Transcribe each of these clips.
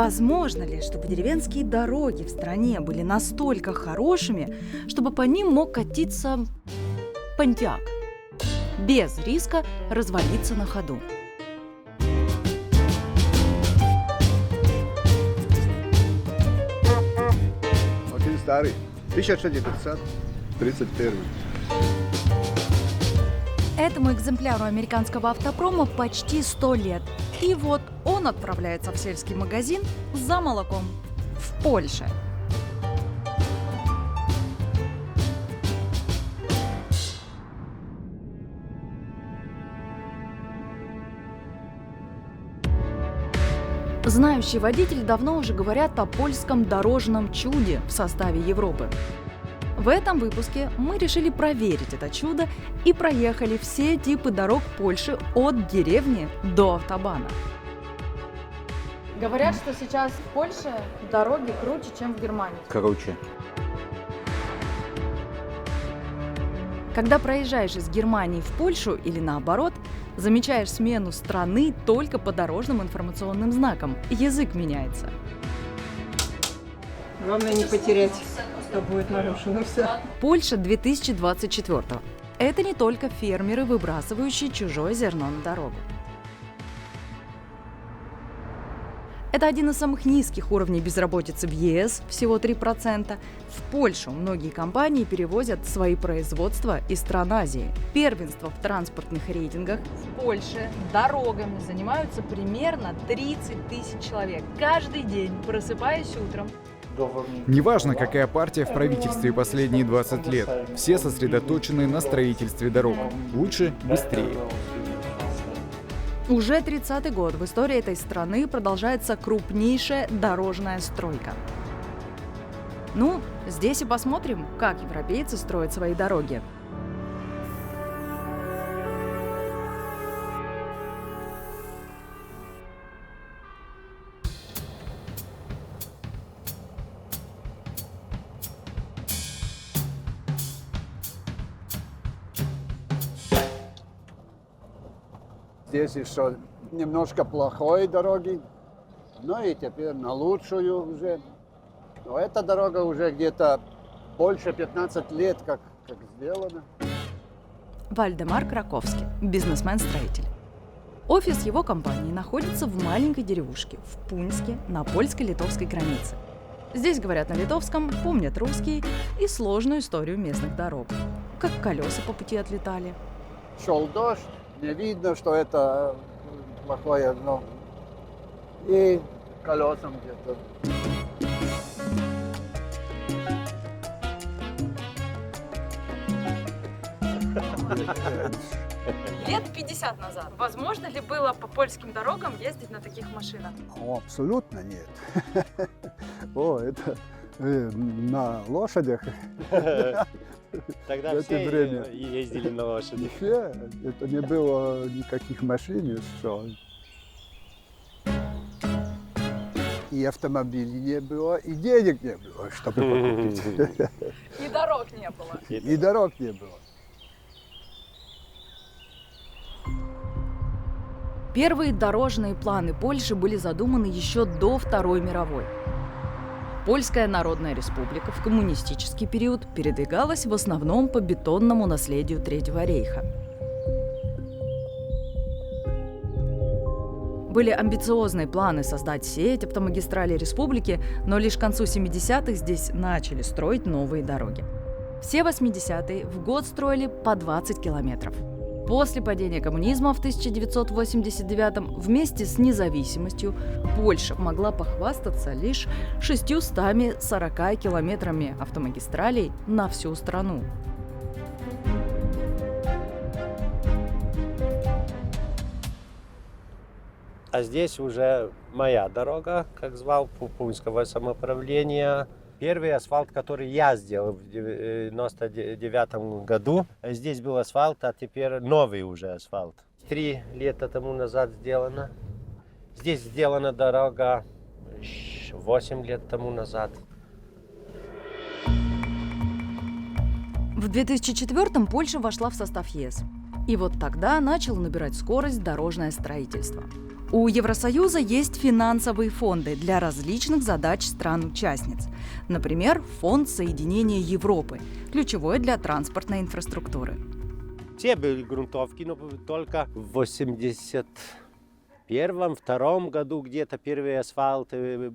Возможно ли, чтобы деревенские дороги в стране были настолько хорошими, чтобы по ним мог катиться понтиак, без риска развалиться на ходу? Очень старый. 1931. Этому экземпляру американского автопрома почти 100 лет. И вот он отправляется в сельский магазин за молоком в Польше. Знающие водители давно уже говорят о польском дорожном чуде в составе Европы. В этом выпуске мы решили проверить это чудо и проехали все типы дорог Польши от деревни до автобана. Говорят, что сейчас в Польше дороги круче, чем в Германии. Круче. Когда проезжаешь из Германии в Польшу или наоборот, замечаешь смену страны только по дорожным информационным знакам. Язык меняется. Главное не потерять, что будет нарушено все. Польша 2024. Это не только фермеры, выбрасывающие чужое зерно на дорогу. Это один из самых низких уровней безработицы в ЕС, всего 3%. В Польшу многие компании перевозят свои производства из стран Азии. Первенство в транспортных рейтингах в Польше дорогами занимаются примерно 30 тысяч человек каждый день, просыпаясь утром. Неважно, какая партия в правительстве последние 20 лет, все сосредоточены на строительстве дорог. Лучше, быстрее. Уже 30-й год в истории этой страны продолжается крупнейшая дорожная стройка. Ну, здесь и посмотрим, как европейцы строят свои дороги. Здесь еще немножко плохой дороги, но и теперь на лучшую уже. Но эта дорога уже где-то больше 15 лет как сделана. Вальдемар Краковский, бизнесмен-строитель. Офис его компании находится в маленькой деревушке в Пунске на польско-литовской границе. Здесь говорят на литовском, помнят русский и сложную историю местных дорог. Как колеса по пути отлетали. Шел дождь, не видно, что это плохое, но и колесам где-то. Лет 50 назад. Возможно ли было по польским дорогам ездить на таких машинах? О, абсолютно нет. О, это на лошадях. Тогда В это все время. ездили на лошади. Все, это не было никаких машин еще. И автомобилей не было, и денег не было, чтобы покупить. И дорог не было. И дорог не было. Первые дорожные планы Польши были задуманы еще до Второй мировой. Польская Народная Республика в коммунистический период передвигалась в основном по бетонному наследию Третьего рейха. Были амбициозные планы создать сеть автомагистралей республики, но лишь к концу 70-х здесь начали строить новые дороги. Все 80-е в год строили по 20 километров. После падения коммунизма в 1989-м вместе с независимостью Польша могла похвастаться лишь 640 километрами автомагистралей на всю страну. А здесь уже моя дорога, как звал, Пунского самоуправления. Первый асфальт, который я сделал в 1999 году, здесь был асфальт, а теперь новый уже асфальт. 3 лета тому назад сделано. Здесь сделана дорога 8 лет тому назад. В 2004-м Польша вошла в состав ЕС. И вот тогда начало набирать скорость дорожное строительство. У Евросоюза есть финансовые фонды для различных задач стран-участниц. Например, Фонд соединения Европы, ключевой для транспортной инфраструктуры. Все были грунтовки, но только в 81-2 году где-то первые асфальты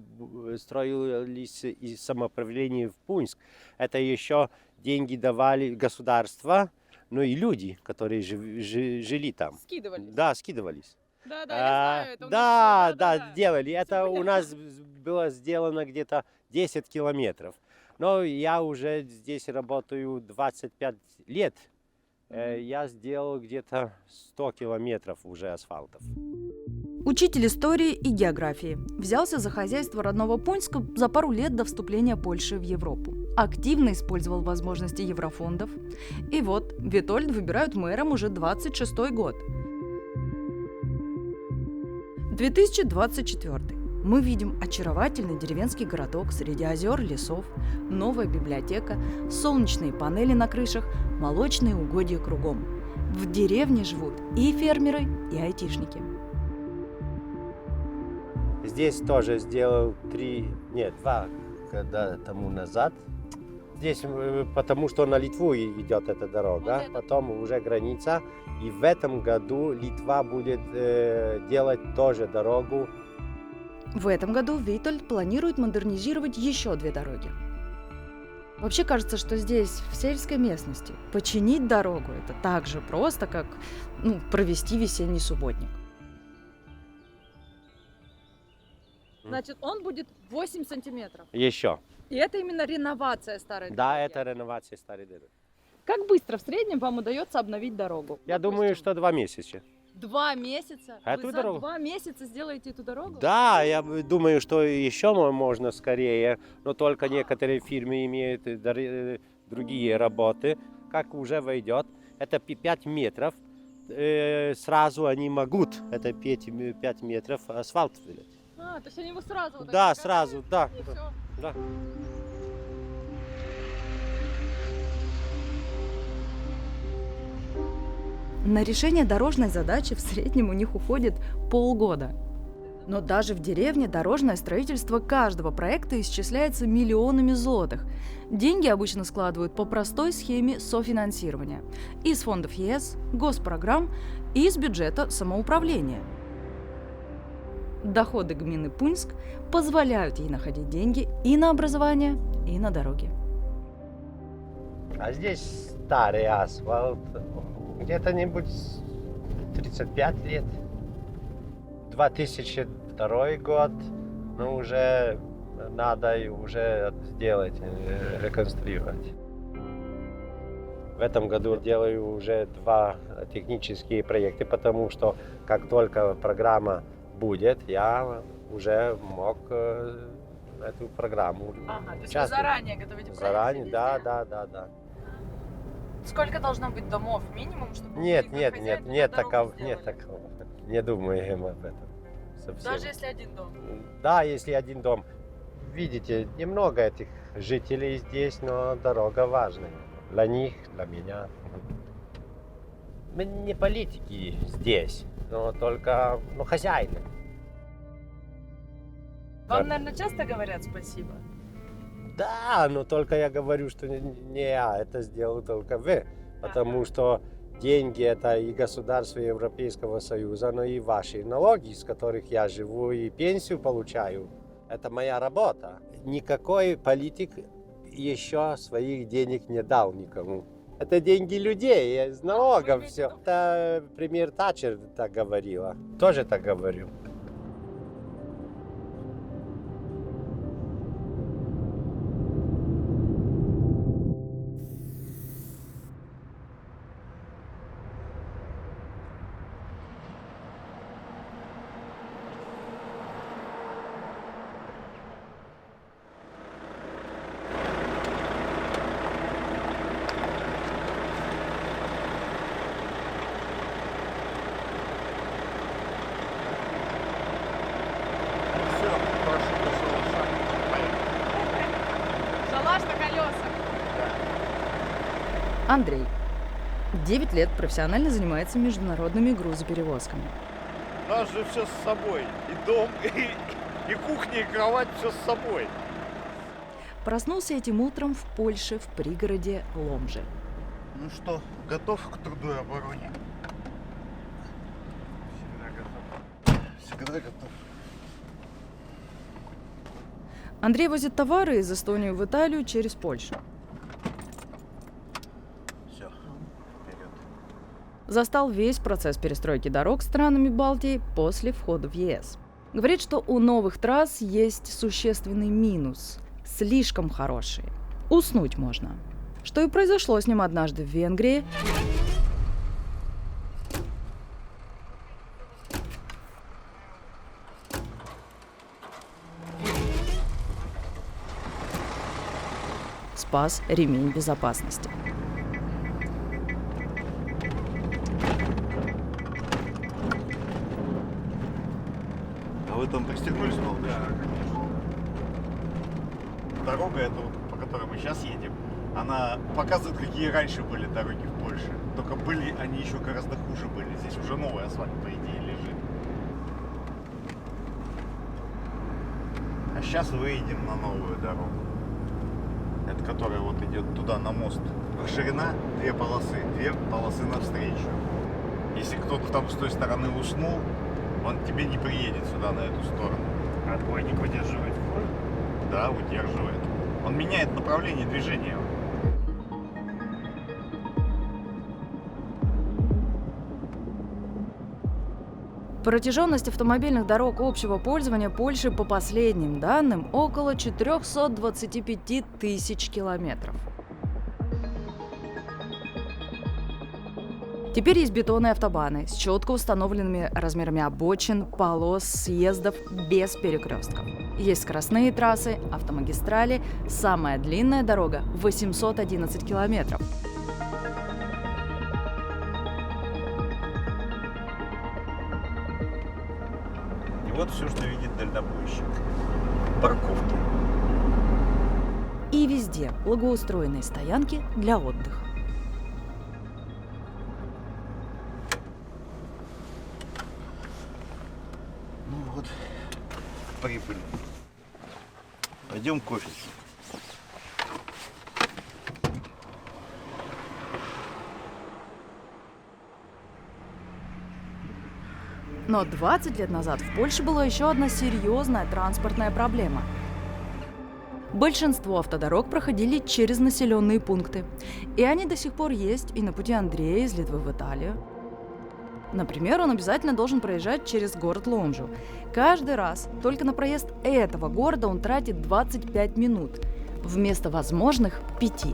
строились из самоуправления в Пунск. Это еще деньги давали государство, но и люди, которые жили там. Скидывались. Да, скидывались. Да, я знаю, это у Да, нас делали. Это у нас было сделано где-то 10 километров. Но я уже здесь работаю 25 лет. Я сделал где-то 100 километров уже асфальтов. Учитель истории и географии. Взялся за хозяйство родного Пунска за пару лет до вступления Польши в Европу. Активно использовал возможности еврофондов. И вот Витольд выбирают мэром уже 26-й год. 2024. Мы видим очаровательный деревенский городок среди озер, лесов, новая библиотека, солнечные панели на крышах, молочные угодья кругом. В деревне живут и фермеры, и айтишники. Здесь тоже сделал 2 года тому назад. Здесь потому что на Литву идет эта дорога, потом уже граница. И в этом году Литва будет делать тоже дорогу. В этом году Витольд планирует модернизировать еще 2 дороги. Вообще кажется, что здесь, в сельской местности, починить дорогу – это так же просто, как провести весенний субботник. Значит, он будет 8 сантиметров. Еще. И это именно реновация старой дороги. Да, это реновация старой дороги. Как быстро в среднем вам удается обновить дорогу? Я думаю, что 2 месяца. 2 месяца? Эту Вы дорогу? за 2 месяца сделаете эту дорогу? Да, я думаю, что еще можно скорее, но только некоторые фирмы имеют другие работы. Как уже войдет, это 5 метров, сразу они могут, это 5 метров асфальт вылить. То есть они его сразу? Вот Да, сразу, да. И всё. Да. На решение дорожной задачи в среднем у них уходит полгода. Но даже в деревне дорожное строительство каждого проекта исчисляется миллионами злотых. Деньги обычно складывают по простой схеме софинансирования. Из фондов ЕС, госпрограмм и из бюджета самоуправления. Доходы гмины Пунск позволяют ей находить деньги и на образование, и на дороги. А здесь старый асфальт, где-то-нибудь 35 лет. 2002 год, но уже надо уже сделать, реконструировать. В этом году делаю уже 2 технические проекта, потому что как только программа будет, я уже мог эту программу. То есть вы заранее готовите проект? Заранее, да. Сколько должно быть домов минимум, чтобы Нет, такого. Не думаем об этом. Совсем. Даже если один дом? Да, если один дом. Видите, немного этих жителей здесь, но дорога важная. Для них, для меня. Мы не политики здесь, но только хозяины. Вам, наверное, часто говорят спасибо? Да, но только я говорю, что не я это сделал, только вы. Потому что деньги это и государство Европейского Союза, но и ваши налоги, из которых я живу и пенсию получаю. Это моя работа. Никакой политик еще своих денег не дал никому. Это деньги людей, из налогов все. Это премьер Тачер так говорила. Тоже так говорю. Андрей. 9 лет профессионально занимается международными грузоперевозками. У нас же все с собой. И дом, и кухня, и кровать, все с собой. Проснулся этим утром в Польше, в пригороде Ломжи. Ну что, готов к труду и обороне? Всегда готов. Андрей возит товары из Эстонии в Италию через Польшу. Все, вперед. Застал весь процесс перестройки дорог странами Балтии после входа в ЕС. Говорит, что у новых трасс есть существенный минус – слишком хорошие. Уснуть можно. Что и произошло с ним однажды в Венгрии. Спас ремень безопасности. А вы там пристегнулись, молодой? Да, конечно. Дорога эта, вот, по которой мы сейчас едем, она показывает, какие раньше были дороги в Польше. Только были они еще гораздо хуже были. Здесь уже новый асфальт, по идее, лежит. А сейчас выедем на новую дорогу. Это которая вот идет туда, на мост. Ширина 2 полосы навстречу. Если кто-то там с той стороны уснул, он тебе не приедет сюда, на эту сторону. Отбойник выдерживает ход? Да, удерживает. Он меняет направление движения. Протяженность автомобильных дорог общего пользования Польши по последним данным около 425 тысяч километров. Теперь есть бетонные автобаны с четко установленными размерами обочин, полос, съездов без перекрестков. Есть скоростные трассы, автомагистрали. Самая длинная дорога – 811 километров. И вот все, что видит дальнобойщик. Парковки. И везде благоустроенные стоянки для отдыха. Ну вот, прибыли. Пойдем к офису. Но 20 лет назад в Польше была еще одна серьезная транспортная проблема. Большинство автодорог проходили через населенные пункты. И они до сих пор есть и на пути Андрея из Литвы в Италию. Например, он обязательно должен проезжать через город Ломжу. Каждый раз только на проезд этого города он тратит 25 минут вместо возможных 5.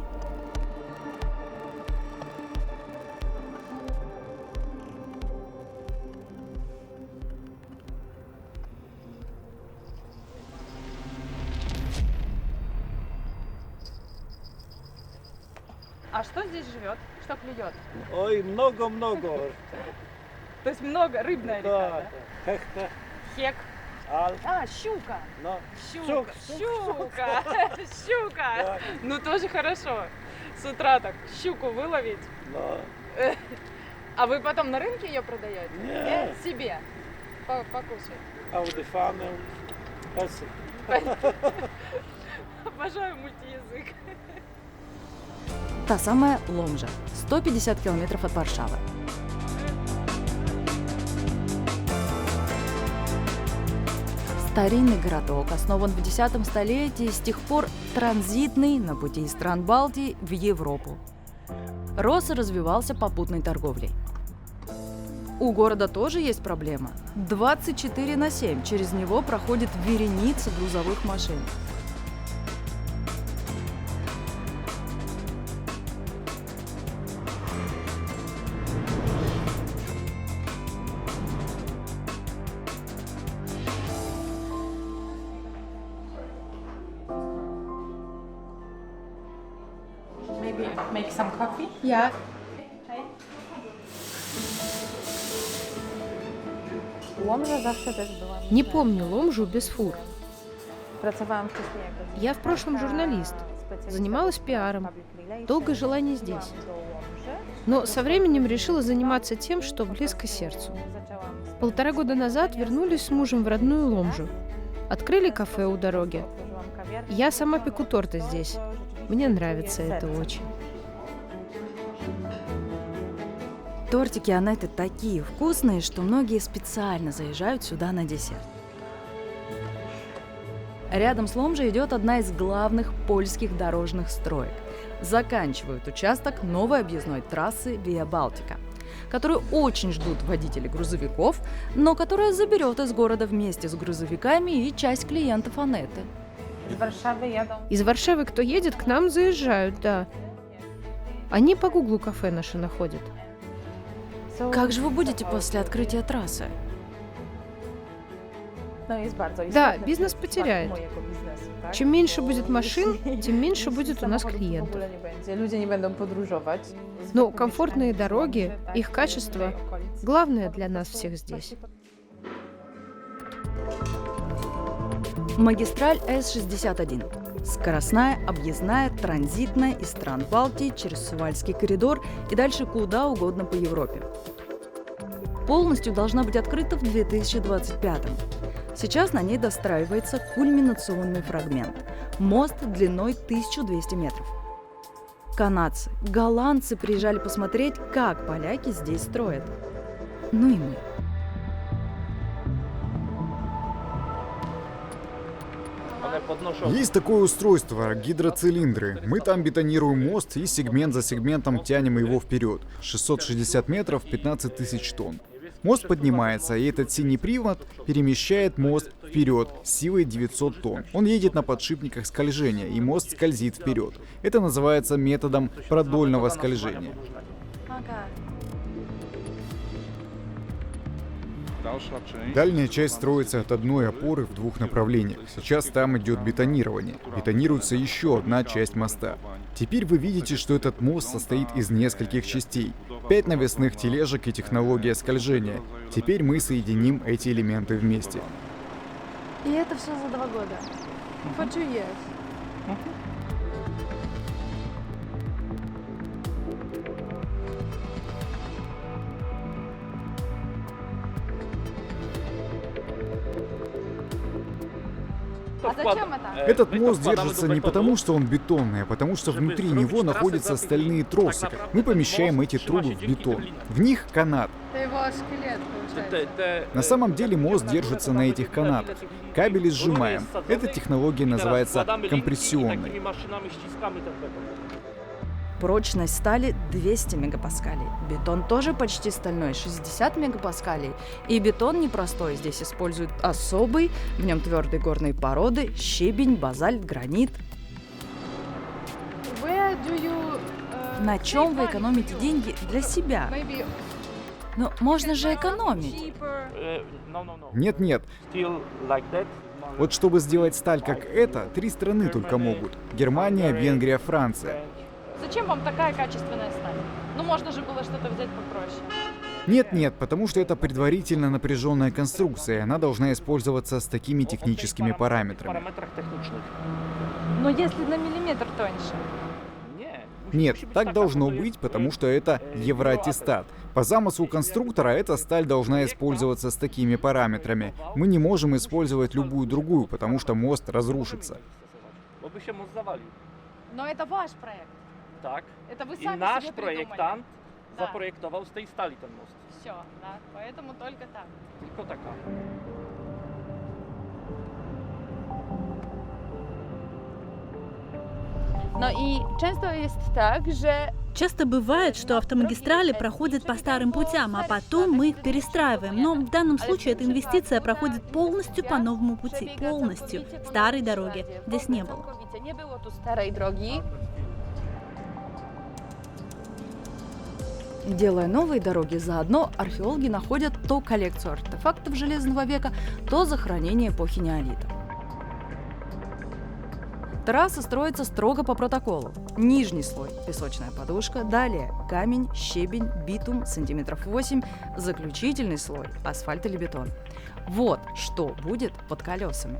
А что здесь живет? Что клюет? Ой, много-много. То есть много, рыбная река, да? Хек. А, щука. Щука. Щука. Щука. Ну тоже хорошо. С утра так щуку выловить. А вы потом на рынке ее продаете? Нет. Себе. Покушать. Обожаю мультиязык. Та самая Ломжа, 150 километров от Варшавы. Старинный городок основан в X столетии и с тех пор транзитный на пути из стран Балтии в Европу. Рос и развивался попутной торговлей. У города тоже есть проблема. 24/7 через него проходит вереница грузовых машин. Maybe make some coffee? Ja. Ломжа zawsze też byłam. Не помню Ломжу без фур. Pracowałam wcześniej jako Я в прошлом журналист. Занималась пиаром. Долго жила не здесь. Но со временем решила заниматься тем, что близко сердцу. 1,5 года назад вернулись с мужем в родную Ломжу. Открыли кафе у дороги. Я сама пеку торты здесь. Мне нравится это очень. Тортики Анетты такие вкусные, что многие специально заезжают сюда на десерт. Рядом с Ломжей идет одна из главных польских дорожных строек. Заканчивают участок новой объездной трассы Via Baltica, которую очень ждут водители грузовиков, но которая заберет из города вместе с грузовиками и часть клиентов Анетты. Из Варшавы кто едет, к нам заезжают, да. Они по гуглу кафе наши находят. Как же вы будете после открытия трассы? Да, бизнес потеряет. Чем меньше будет машин, тем меньше будет у нас клиентов. Но комфортные дороги, их качество – главное для нас всех здесь. Магистраль С-61. Скоростная, объездная, транзитная из стран Балтии через Сувальский коридор и дальше куда угодно по Европе. Полностью должна быть открыта в 2025. Сейчас на ней достраивается кульминационный фрагмент – мост длиной 1200 метров. Канадцы, голландцы приезжали посмотреть, как поляки здесь строят. Ну и мы. Есть такое устройство – гидроцилиндры. Мы там бетонируем мост и сегмент за сегментом тянем его вперед. 660 метров, 15 тысяч тонн. Мост поднимается, и этот синий привод перемещает мост вперед с силой 900 тонн. Он едет на подшипниках скольжения, и мост скользит вперед. Это называется методом продольного скольжения. Дальняя часть строится от одной опоры в двух направлениях. Сейчас там идет бетонирование. Бетонируется еще одна часть моста. Теперь вы видите, что этот мост состоит из нескольких частей. 5 навесных тележек и технология скольжения. Теперь мы соединим эти элементы вместе. И это все за 2 года. For 2 years. А зачем это? Этот мост держится не потому, что он бетонный, а потому, что внутри него находятся стальные тросы. Мы помещаем эти трубы в бетон. В них канат. Это его скелет, получается. На самом деле мост держится на этих канатах. Кабели сжимаем. Эта технология называется компрессионной. Прочность стали 200 мегапаскалей. Бетон тоже почти стальной, 60 мегапаскалей. И бетон непростой. Здесь используют особый, в нем твердые горные породы, щебень, базальт, гранит. На чем вы экономите деньги для себя? Но можно же экономить. Нет. Вот чтобы сделать сталь как эта, 3 страны только могут. Германия, Венгрия, Франция. Зачем вам такая качественная сталь? Ну, можно же было что-то взять попроще. Нет, потому что это предварительно напряженная конструкция. Она должна использоваться с такими техническими параметрами. Но если на миллиметр тоньше? Нет, так должно быть, потому что это евроаттестат. По замыслу конструктора эта сталь должна использоваться с такими параметрами. Мы не можем использовать любую другую, потому что мост разрушится. Но это ваш проект. Так. Это вы И сами наш себе проектант Да. запроектовал з тієї сталі ten мост. Все, да, поэтому только так. Tylko taka. Но и часто есть так, że Часто бывает, что автомагистрали проходят по старым путям, а потом мы их перестраиваем. Но в данном случае эта инвестиция проходит полностью по новому пути. Полностью. Старой дороги здесь не было. Не было тут старой дороги. Делая новые дороги, заодно археологи находят то коллекцию артефактов Железного века, то захоронение эпохи неолита. Трасса строится строго по протоколу. Нижний слой – песочная подушка, далее камень, щебень, битум, сантиметров 8, заключительный слой – асфальт или бетон. Вот что будет под колесами.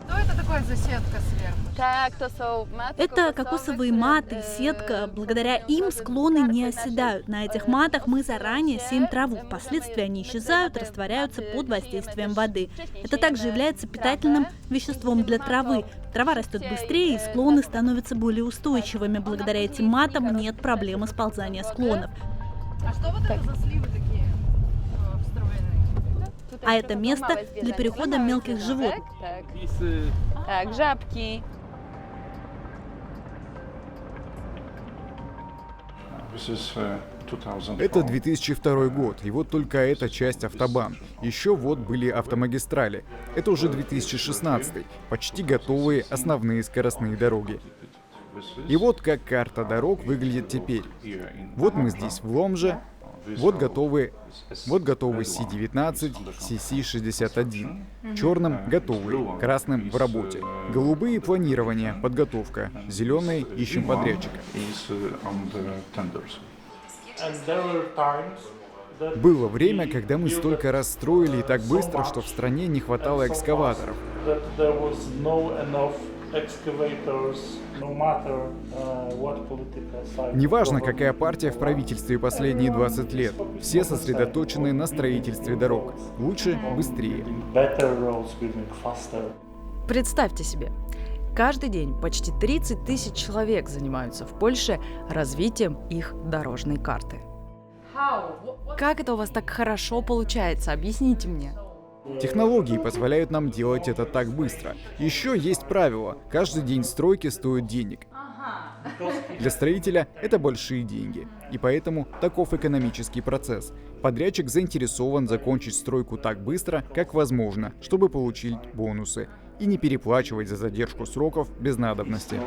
Что это это такое за сетка сверху? Это кокосовые маты, сетка. Благодаря им склоны не оседают. На этих матах мы заранее сеем траву. Впоследствии они исчезают, растворяются под воздействием воды. Это также является питательным веществом для травы. Трава растет быстрее, и склоны становятся более устойчивыми. Благодаря этим матам нет проблемы сползания склонов. А что вот это за сливы такие встроенные? А это место для перехода мелких животных. Так, жабки. Это 2002 год, и вот только эта часть автобан. Еще вот были автомагистрали. Это уже 2016, почти готовые основные скоростные дороги. И вот как карта дорог выглядит теперь. Вот мы здесь в Ломже, вот готовы C19, CC61. Черным готовые, красным в работе. Голубые планирование, подготовка. Зеленые ищем подрядчика. Было время, когда мы столько раз строили и так быстро, что в стране не хватало экскаваторов. Неважно, какая партия в правительстве последние 20 лет, все сосредоточены на строительстве дорог. Лучше, быстрее. Представьте себе, каждый день почти 30 тысяч человек занимаются в Польше развитием их дорожной карты. Как это у вас так хорошо получается? Объясните мне. Технологии позволяют нам делать это так быстро. Еще есть правило: каждый день стройки стоит денег. Для строителя это большие деньги, и поэтому таков экономический процесс. Подрядчик заинтересован закончить стройку так быстро, как возможно, чтобы получить бонусы и не переплачивать за задержку сроков без надобности.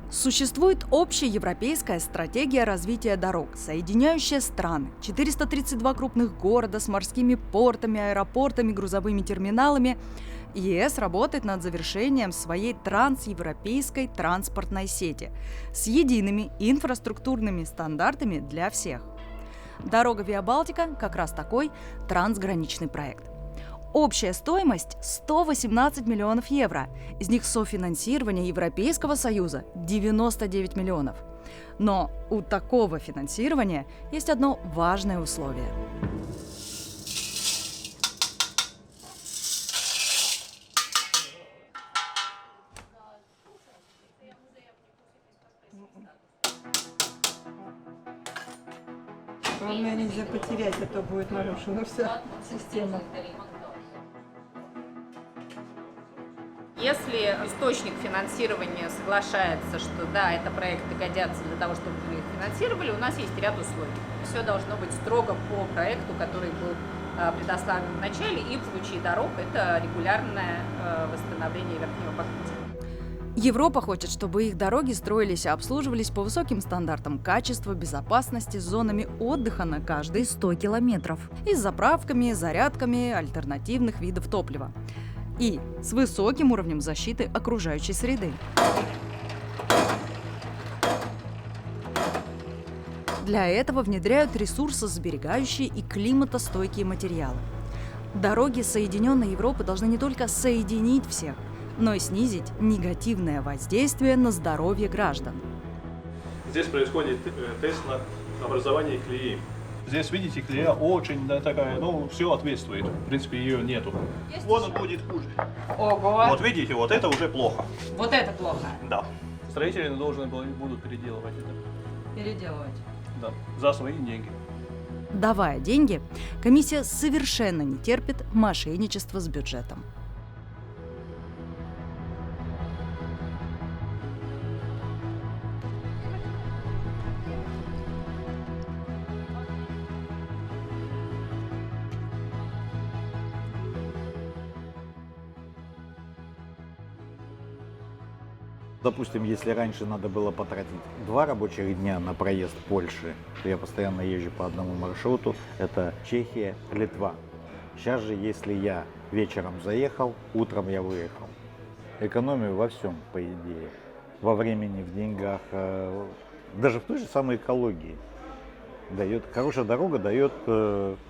Существует общая европейская стратегия развития дорог, соединяющая страны. 432 крупных города с морскими портами, аэропортами, грузовыми терминалами. ЕС работает над завершением своей трансевропейской транспортной сети с едиными инфраструктурными стандартами для всех. Дорога Виа Балтика как раз такой трансграничный проект. Общая стоимость – 118 миллионов евро. Из них софинансирование Европейского Союза – 99 миллионов. Но у такого финансирования есть одно важное условие. Главное, нельзя потерять, а то будет нарушена вся система. Если источник финансирования соглашается, что да, это проекты годятся для того, чтобы мы их финансировали, у нас есть ряд условий. Все должно быть строго по проекту, который был предоставлен в начале, и в случае дорог это регулярное восстановление верхнего покрытия. Европа хочет, чтобы их дороги строились и обслуживались по высоким стандартам качества, безопасности, с зонами отдыха на каждые 100 километров и с заправками, зарядками альтернативных видов топлива. И с высоким уровнем защиты окружающей среды. Для этого внедряют ресурсосберегающие и климатостойкие материалы. Дороги Соединенной Европы должны не только соединить всех, но и снизить негативное воздействие на здоровье граждан. Здесь происходит тест на образование колеи. Здесь, видите, колея очень такая, все ответствует. В принципе, ее нету. Вот он будет хуже. Ого! Вот видите, вот это уже плохо. Вот это плохо? Да. Строители будут переделывать это. Переделывать? Да, за свои деньги. Давая деньги, комиссия совершенно не терпит мошенничества с бюджетом. Допустим, если раньше надо было потратить 2 рабочих дня на проезд Польши, то я постоянно езжу по одному маршруту, это Чехия, Литва. Сейчас же, если я вечером заехал, утром я выехал. Экономию во всем, по идее. Во времени, в деньгах, даже в той же самой экологии. Хорошая дорога дает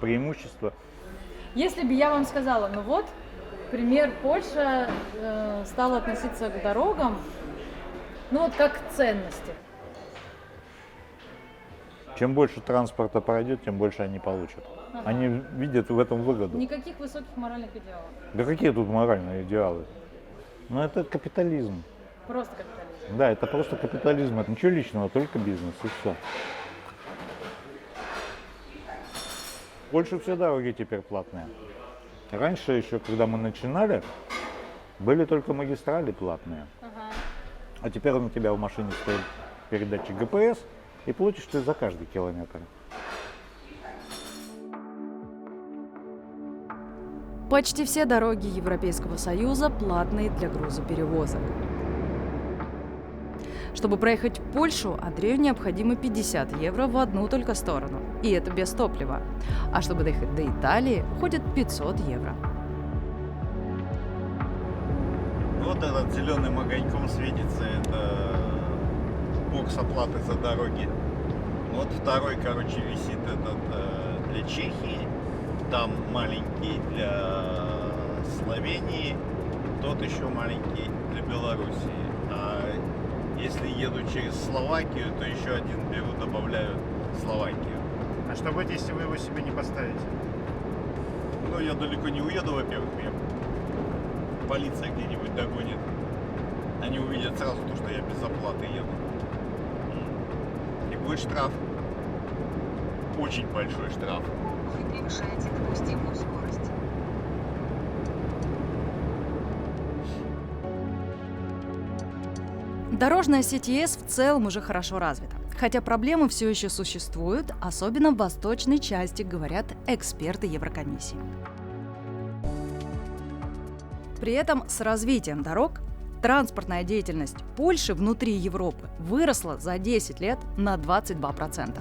преимущество Если бы я вам сказала, ну вот, пример, Польша стала относиться к дорогам, ну вот как к ценности. Чем больше транспорта пройдет, тем больше они получат. Ага. Они видят в этом выгоду. Никаких высоких моральных идеалов. Да какие тут моральные идеалы? Ну это капитализм. Просто капитализм. Да, это просто капитализм. Это ничего личного, только бизнес и все. Больше все дороги теперь платные. Раньше еще, когда мы начинали, были только магистрали платные. Ага. А теперь у тебя в машине стоит передатчик ГПС, и платишь ты за каждый километр. Почти все дороги Европейского Союза платные для грузоперевозок. Чтобы проехать в Польшу, Андрею необходимо 50 евро в одну только сторону. И это без топлива. А чтобы доехать до Италии, уходит 500 евро. Вот этот зеленым огоньком светится, это бокс оплаты за дороги. Вот второй, короче, висит этот для Чехии. Там маленький для Словении, тот еще маленький для Белоруссии. А если еду через Словакию, то еще один беру, добавляю Словакию. А что будет, если вы его себе не поставите? Ну, я далеко не уеду, во-первых, меня полиция где-нибудь догонит. Они увидят сразу то, что я без оплаты еду. И будет штраф. Очень большой штраф. Вы превышаете допустимую скорость. Дорожная сеть ЕС в целом уже хорошо развита. Хотя проблемы все еще существуют, особенно в восточной части, говорят эксперты Еврокомиссии. При этом с развитием дорог транспортная деятельность Польши внутри Европы выросла за 10 лет на 22%.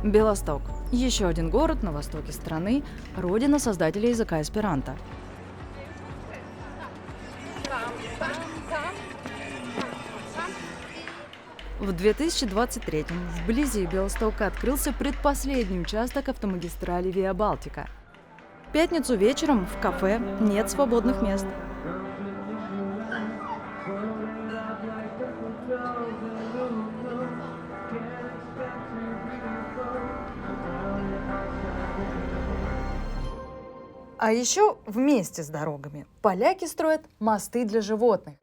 Белосток – еще один город на востоке страны, родина создателей языка эсперанто. В 2023-м вблизи Белостока открылся предпоследний участок автомагистрали Виа Балтика. В пятницу вечером в кафе нет свободных мест. А еще вместе с дорогами поляки строят мосты для животных.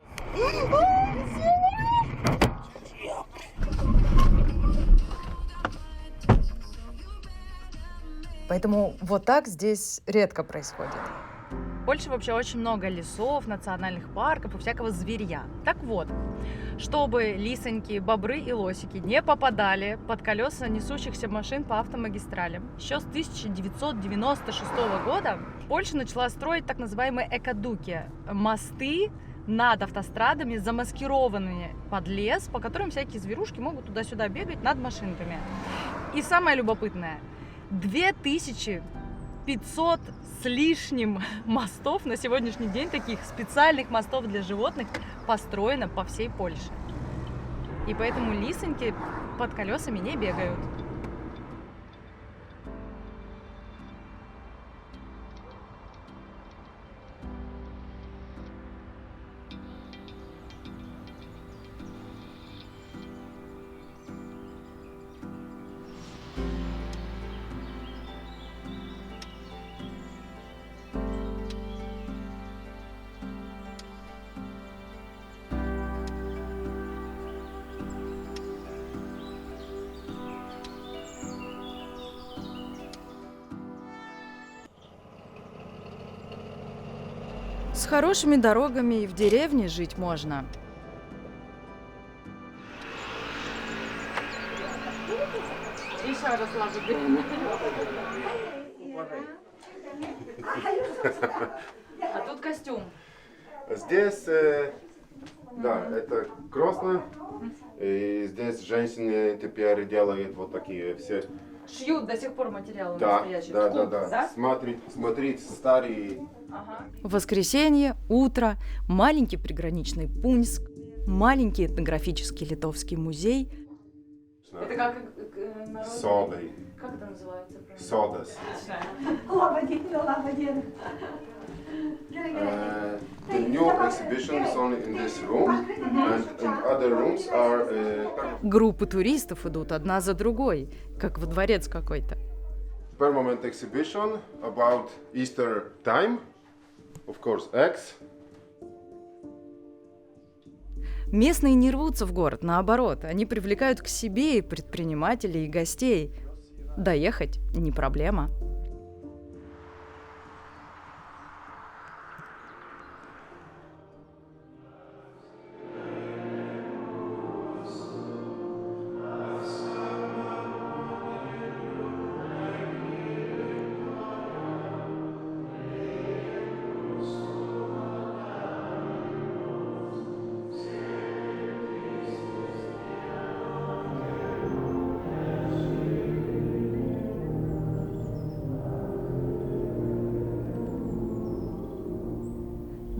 Поэтому вот так здесь редко происходит. В Польше вообще очень много лесов, национальных парков и всякого зверья. Так вот, чтобы лисоньки, бобры и лосики не попадали под колеса несущихся машин по автомагистралям, еще с 1996 года Польша начала строить так называемые экодуки – мосты над автострадами, замаскированные под лес, по которым всякие зверушки могут туда-сюда бегать над машинками. И самое любопытное – 2500 с лишним мостов на сегодняшний день, таких специальных мостов для животных, построено по всей Польше. И поэтому лисоньки под колесами не бегают. С хорошими дорогами и в деревне жить можно. Еще раз ладно. А тут костюм. Здесь, да, это красное. И здесь женщины теперь делают вот такие все Шьют до сих пор материалы Да, настоящие. да. Смотрите, старые. Воскресенье, утро, маленький приграничный Пунск, маленький этнографический литовский музей. Это как Содой. Как это называется? Содас. The new exhibition is only in this room, and other rooms are. Группы туристов идут одна за другой, как во дворец какой-то. Permanent exhibition about Easter time, of course, eggs. Местные не рвутся в город, наоборот, они привлекают к себе и предпринимателей, и гостей. Доехать не проблема.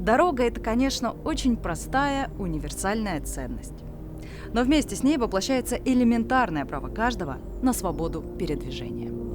Дорога – это, конечно, очень простая, универсальная ценность. Но вместе с ней воплощается элементарное право каждого на свободу передвижения.